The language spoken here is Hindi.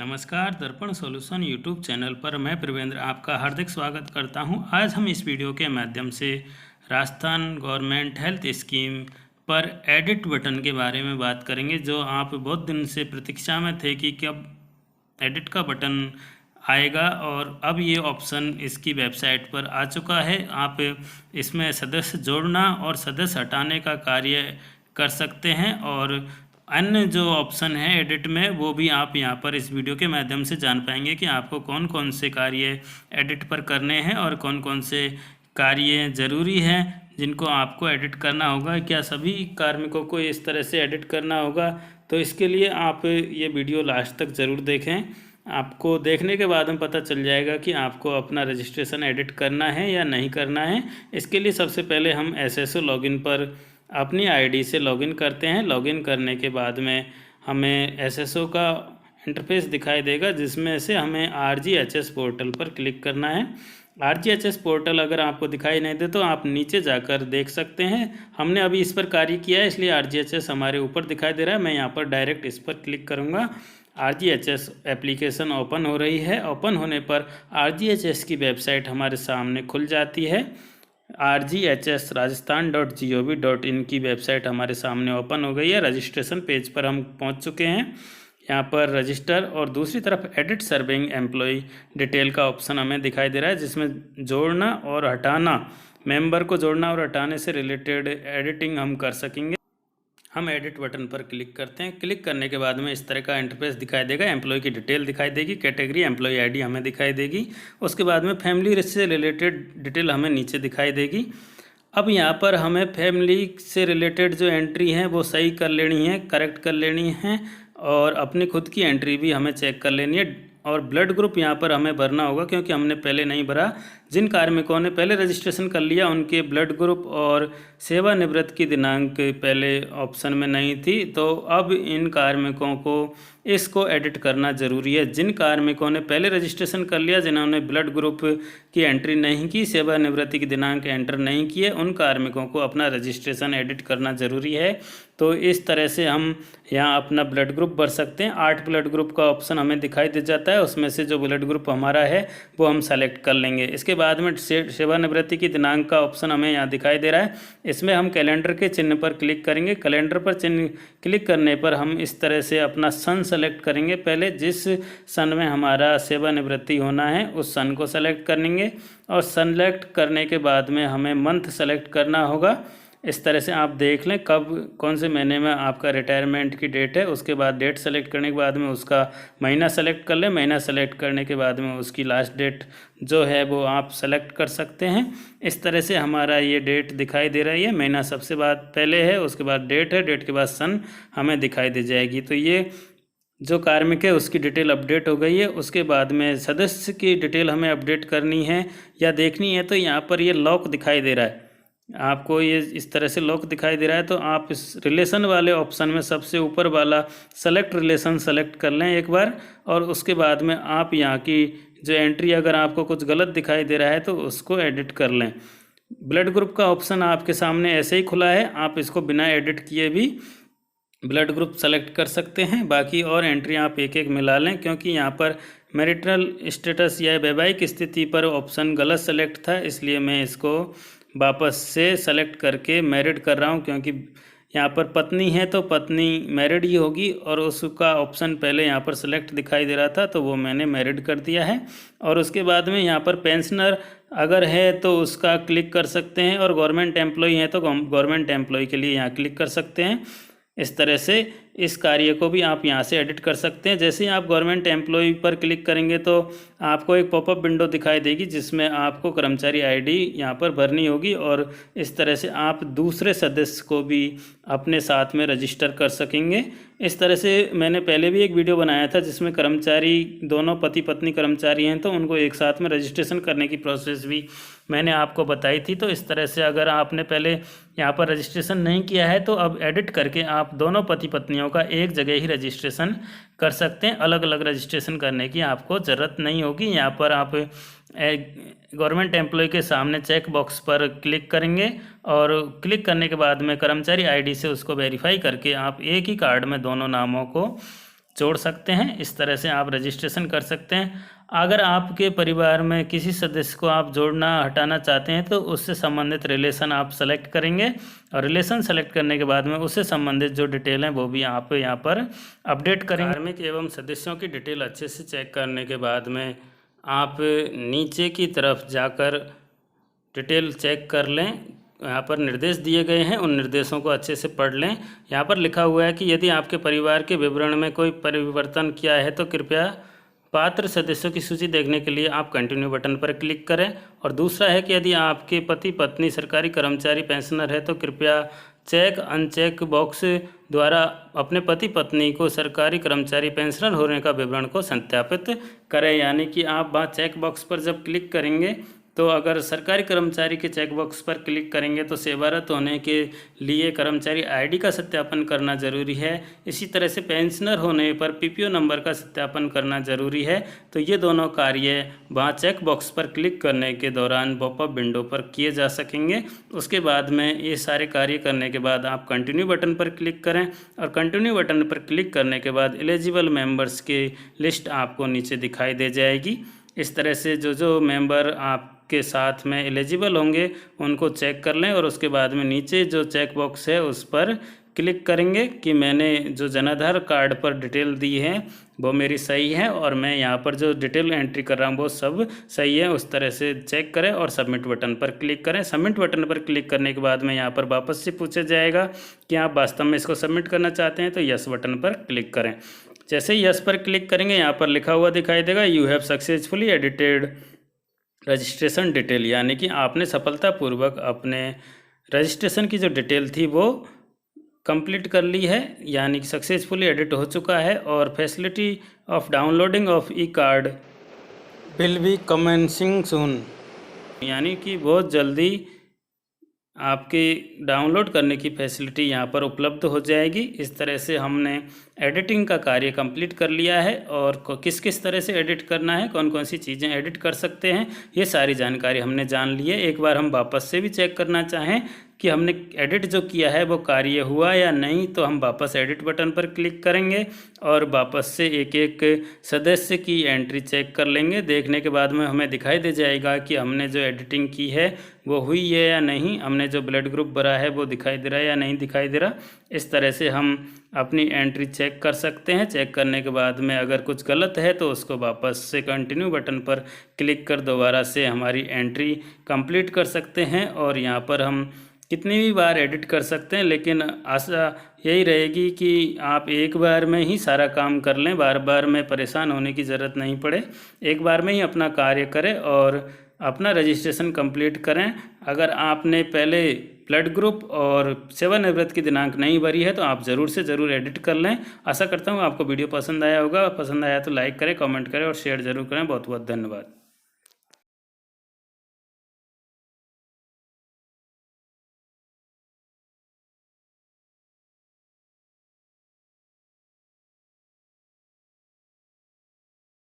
नमस्कार, दर्पण सॉल्यूशन यूट्यूब चैनल पर मैं प्रवेंद्र आपका हार्दिक स्वागत करता हूं। आज हम इस वीडियो के माध्यम से राजस्थान गवर्नमेंट हेल्थ स्कीम पर एडिट बटन के बारे में बात करेंगे, जो आप बहुत दिन से प्रतीक्षा में थे कि कब एडिट का बटन आएगा। और अब ये ऑप्शन इसकी वेबसाइट पर आ चुका है। आप इसमें सदस्य जोड़ना और सदस्य हटाने का कार्य कर सकते हैं, और अन्य जो ऑप्शन है एडिट में वो भी आप यहाँ पर इस वीडियो के माध्यम से जान पाएंगे कि आपको कौन कौन से कार्य एडिट पर करने हैं और कौन कौन से कार्य ज़रूरी हैं जिनको आपको एडिट करना होगा। क्या सभी कार्मिकों को इस तरह से एडिट करना होगा? तो इसके लिए आप ये वीडियो लास्ट तक ज़रूर देखें। आपको देखने के बाद में पता चल जाएगा कि आपको अपना रजिस्ट्रेशन एडिट करना है या नहीं करना है। इसके लिए सबसे पहले हम एसएसओ लॉगिन पर अपनी आईडी से लॉगिन करते हैं। लॉगिन करने के बाद में हमें एसएसओ का इंटरफेस दिखाई देगा, जिसमें से हमें आरजीएचएस पोर्टल पर क्लिक करना है। आरजीएचएस पोर्टल अगर आपको दिखाई नहीं दे तो आप नीचे जाकर देख सकते हैं। हमने अभी इस पर कार्य किया है, इसलिए आरजीएचएस हमारे ऊपर दिखाई दे रहा है। मैं यहाँ पर डायरेक्ट इस पर क्लिक करूँगा। आरजीएचएस एप्लीकेशन ओपन हो रही है। ओपन होने पर आरजीएचएस की वेबसाइट हमारे सामने खुल जाती है। rghsrajasthan.gov.in की वेबसाइट हमारे सामने ओपन हो गई है। रजिस्ट्रेशन पेज पर हम पहुंच चुके हैं। यहाँ पर रजिस्टर और दूसरी तरफ एडिट सर्विंग एम्प्लॉय डिटेल का ऑप्शन हमें दिखाई दे रहा है, जिसमें जोड़ना और हटाना, मेंबर को जोड़ना और हटाने से रिलेटेड एडिटिंग हम कर सकेंगे। हम एडिट बटन पर क्लिक करते हैं। क्लिक करने के बाद में इस तरह का इंटरफेस दिखाई देगा। एम्प्लॉय की डिटेल दिखाई देगी, कैटेगरी, एम्प्लॉय आईडी हमें दिखाई देगी। उसके बाद में फैमिली से रिलेटेड डिटेल हमें नीचे दिखाई देगी। अब यहाँ पर हमें फैमिली से रिलेटेड जो एंट्री हैं वो सही कर लेनी है, करेक्ट कर लेनी है, और अपनी खुद की एंट्री भी हमें चेक कर लेनी है। और ब्लड ग्रुप यहाँ पर हमें भरना होगा, क्योंकि हमने पहले नहीं भरा। जिन कार्मिकों ने पहले रजिस्ट्रेशन कर लिया उनके ब्लड ग्रुप और सेवानिवृत्त की दिनांक पहले ऑप्शन में नहीं थी, तो अब इन कार्मिकों को इसको एडिट करना ज़रूरी है। जिन कार्मिकों ने पहले रजिस्ट्रेशन कर लिया, जिन्होंने ब्लड ग्रुप की एंट्री नहीं की, सेवानिवृत्ति की दिनांक एंटर नहीं किए, उन कार्मिकों को अपना रजिस्ट्रेशन एडिट करना ज़रूरी है। तो इस तरह से हम यहाँ अपना ब्लड ग्रुप भर सकते हैं। 8 ब्लड ग्रुप का ऑप्शन हमें दिखाई दे जाता है। उसमें से जो ब्लड ग्रुप हमारा है वो हम सेलेक्ट कर लेंगे। इसके बाद में सेवानिवृत्ति की दिनांक का ऑप्शन हमें यहाँ दिखाई दे रहा है। इसमें हम कैलेंडर के चिन्ह पर क्लिक करेंगे। कैलेंडर पर चिन्ह क्लिक करने पर हम इस तरह से अपना सन सेलेक्ट करेंगे। पहले जिस सन में हमारा सेवानिवृत्ति होना है उस सन को सेलेक्ट करेंगे, और सेलेक्ट करने के बाद में हमें मंथ सेलेक्ट करना होगा। इस तरह से आप देख लें कब कौन से महीने में आपका रिटायरमेंट की डेट है। उसके बाद डेट सेलेक्ट करने के बाद में उसका महीना सेलेक्ट कर लें। महीना सेलेक्ट करने के बाद में उसकी लास्ट डेट जो है वो आप सेलेक्ट कर सकते हैं। इस तरह से हमारा ये डेट दिखाई दे रही है। महीना सबसे पहले है, उसके बाद डेट है, डेट के बाद सन हमें दिखाई दे जाएगी। तो ये जो कार्मिक है उसकी डिटेल अपडेट हो गई है। उसके बाद में सदस्य की डिटेल हमें अपडेट करनी है या देखनी है। तो यहाँ पर ये लॉक दिखाई दे रहा है, आपको ये इस तरह से लॉक दिखाई दे रहा है। तो आप इस रिलेशन वाले ऑप्शन में सबसे ऊपर वाला सेलेक्ट रिलेशन सेलेक्ट कर लें एक बार, और उसके बाद में आप यहाँ की जो एंट्री अगर आपको कुछ गलत दिखाई दे रहा है तो उसको एडिट कर लें। ब्लड ग्रुप का ऑप्शन आपके सामने ऐसे ही खुला है, आप इसको बिना एडिट किए भी ब्लड ग्रुप सेलेक्ट कर सकते हैं। बाकी और एंट्री आप एक एक मिला लें, क्योंकि यहाँ पर मैरिटल स्टेटस या वैवाहिक स्थिति पर ऑप्शन गलत सेलेक्ट था, इसलिए मैं इसको वापस से सेलेक्ट करके मैरिड कर रहा हूँ। क्योंकि यहाँ पर पत्नी है तो पत्नी मैरिड ही होगी, और उसका ऑप्शन पहले यहाँ पर सेलेक्ट दिखाई दे रहा था तो वो मैंने मैरिड कर दिया है। और उसके बाद में यहाँ पर पेंशनर अगर है तो उसका क्लिक कर सकते हैं, और गवर्नमेंट एम्प्लॉय है तो गवर्नमेंट एम्प्लॉय के लिए यहाँ क्लिक कर सकते हैं। इस तरह से इस कार्य को भी आप यहाँ से एडिट कर सकते हैं। जैसे ही आप गवर्नमेंट एम्प्लॉय पर क्लिक करेंगे तो आपको एक पॉपअप विंडो दिखाई देगी, जिसमें आपको कर्मचारी आईडी यहाँ पर भरनी होगी, और इस तरह से आप दूसरे सदस्य को भी अपने साथ में रजिस्टर कर सकेंगे। इस तरह से मैंने पहले भी एक वीडियो बनाया था जिसमें कर्मचारी दोनों पति पत्नी कर्मचारी हैं तो उनको एक साथ में रजिस्ट्रेशन करने की प्रोसेस भी मैंने आपको बताई थी। तो इस तरह से अगर आपने पहले यहाँ पर रजिस्ट्रेशन नहीं किया है तो अब एडिट करके आप दोनों पति पत्नियों का एक जगह ही रजिस्ट्रेशन कर सकते हैं। अलग अलग रजिस्ट्रेशन करने की आपको ज़रूरत नहीं होगी। यहाँ पर आप गवर्नमेंट एम्प्लॉय के सामने चेक बॉक्स पर क्लिक करेंगे, और क्लिक करने के बाद में कर्मचारी आईडी से उसको वेरीफाई करके आप एक ही कार्ड में दोनों नामों को जोड़ सकते हैं। इस तरह से आप रजिस्ट्रेशन कर सकते हैं। अगर आपके परिवार में किसी सदस्य को आप जोड़ना हटाना चाहते हैं तो उससे संबंधित रिलेशन आप सेलेक्ट करेंगे और रिलेशन सेलेक्ट करने के बाद में उससे संबंधित जो डिटेल हैं वो भी आप यहाँ पर अपडेट करेंगे। कार्मिक एवं सदस्यों की डिटेल अच्छे से चेक करने के बाद में आप नीचे की तरफ जाकर डिटेल चेक कर लें। यहाँ पर निर्देश दिए गए हैं, उन निर्देशों को अच्छे से पढ़ लें। यहाँ पर लिखा हुआ है कि यदि आपके परिवार के विवरण में कोई परिवर्तन किया है तो कृपया पात्र सदस्यों की सूची देखने के लिए आप कंटिन्यू बटन पर क्लिक करें। और दूसरा है कि यदि आपके पति पत्नी सरकारी कर्मचारी पेंशनर है तो कृपया चेक अनचेक बॉक्स द्वारा अपने पति पत्नी को सरकारी कर्मचारी पेंशनर होने का विवरण को सत्यापित करें। यानी कि आप वहाँ चेक बॉक्स पर जब क्लिक करेंगे तो अगर सरकारी कर्मचारी के चेक बॉक्स पर क्लिक करेंगे तो सेवारत होने के लिए कर्मचारी आईडी का सत्यापन करना ज़रूरी है। इसी तरह से पेंशनर होने पर पीपीओ नंबर का सत्यापन करना ज़रूरी है। तो ये दोनों कार्य वहाँ चेक बॉक्स पर क्लिक करने के दौरान पॉपअप विंडो पर किए जा सकेंगे। उसके बाद में ये सारे कार्य करने के बाद आप कंटिन्यू बटन पर क्लिक करें और कंटिन्यू बटन पर क्लिक करने के बाद एलिजिबल मेंबर्स की लिस्ट आपको नीचे दिखाई दे जाएगी। इस तरह से जो मेंबर आपके साथ में एलिजिबल होंगे उनको चेक कर लें और उसके बाद में नीचे जो चेक बॉक्स है उस पर क्लिक करेंगे कि मैंने जो जनाधार कार्ड पर डिटेल दी है वो मेरी सही है और मैं यहाँ पर जो डिटेल एंट्री कर रहा हूँ वो सब सही है। उस तरह से चेक करें और सबमिट बटन पर क्लिक करें। सबमिट बटन पर क्लिक करने के बाद में यहाँ पर वापस से पूछा जाएगा कि आप वास्तव में इसको सबमिट करना चाहते हैं, तो यस बटन पर क्लिक करें। जैसे ही यस पर क्लिक करेंगे यहाँ पर लिखा हुआ दिखाई देगा you have successfully edited registration detail, यानी कि आपने सफलतापूर्वक अपने रजिस्ट्रेशन की जो डिटेल थी वो कंप्लीट कर ली है, यानी कि सक्सेसफुली एडिट हो चुका है। और facility of downloading of e card will be commencing soon, यानी कि बहुत जल्दी आपके डाउनलोड करने की फैसिलिटी यहाँ पर उपलब्ध हो जाएगी। इस तरह से हमने एडिटिंग का कार्य कंप्लीट कर लिया है और किस किस तरह से एडिट करना है, कौन कौन सी चीज़ें एडिट कर सकते हैं, ये सारी जानकारी हमने जान ली है। एक बार हम वापस से भी चेक करना चाहें कि हमने एडिट जो किया है वो कार्य हुआ या नहीं, तो हम वापस एडिट बटन पर क्लिक करेंगे और वापस से एक एक सदस्य की एंट्री चेक कर लेंगे। देखने के बाद में हमें दिखाई दे जाएगा कि हमने जो एडिटिंग की है वो हुई है या नहीं, हमने जो ब्लड ग्रुप भरा है वो दिखाई दे रहा है या नहीं दिखाई दे रहा। इस तरह से हम अपनी एंट्री चेक कर सकते हैं। चेक करने के बाद में अगर कुछ गलत है तो उसको वापस से कंटिन्यू बटन पर क्लिक कर दोबारा से हमारी एंट्री कंप्लीट कर सकते हैं। और यहाँ पर हम कितनी भी बार एडिट कर सकते हैं, लेकिन आशा यही रहेगी कि आप एक बार में ही सारा काम कर लें, बार बार में परेशान होने की ज़रूरत नहीं पड़े। एक बार में ही अपना कार्य करें और अपना रजिस्ट्रेशन कंप्लीट करें। अगर आपने पहले ब्लड ग्रुप और सेवानिवृत्त की दिनांक नहीं भरी है तो आप ज़रूर से ज़रूर एडिट कर लें। आशा करता हूँ आपको वीडियो पसंद आया होगा। पसंद आया तो लाइक करें, कमेंट करें और शेयर ज़रूर करें। बहुत बहुत धन्यवाद।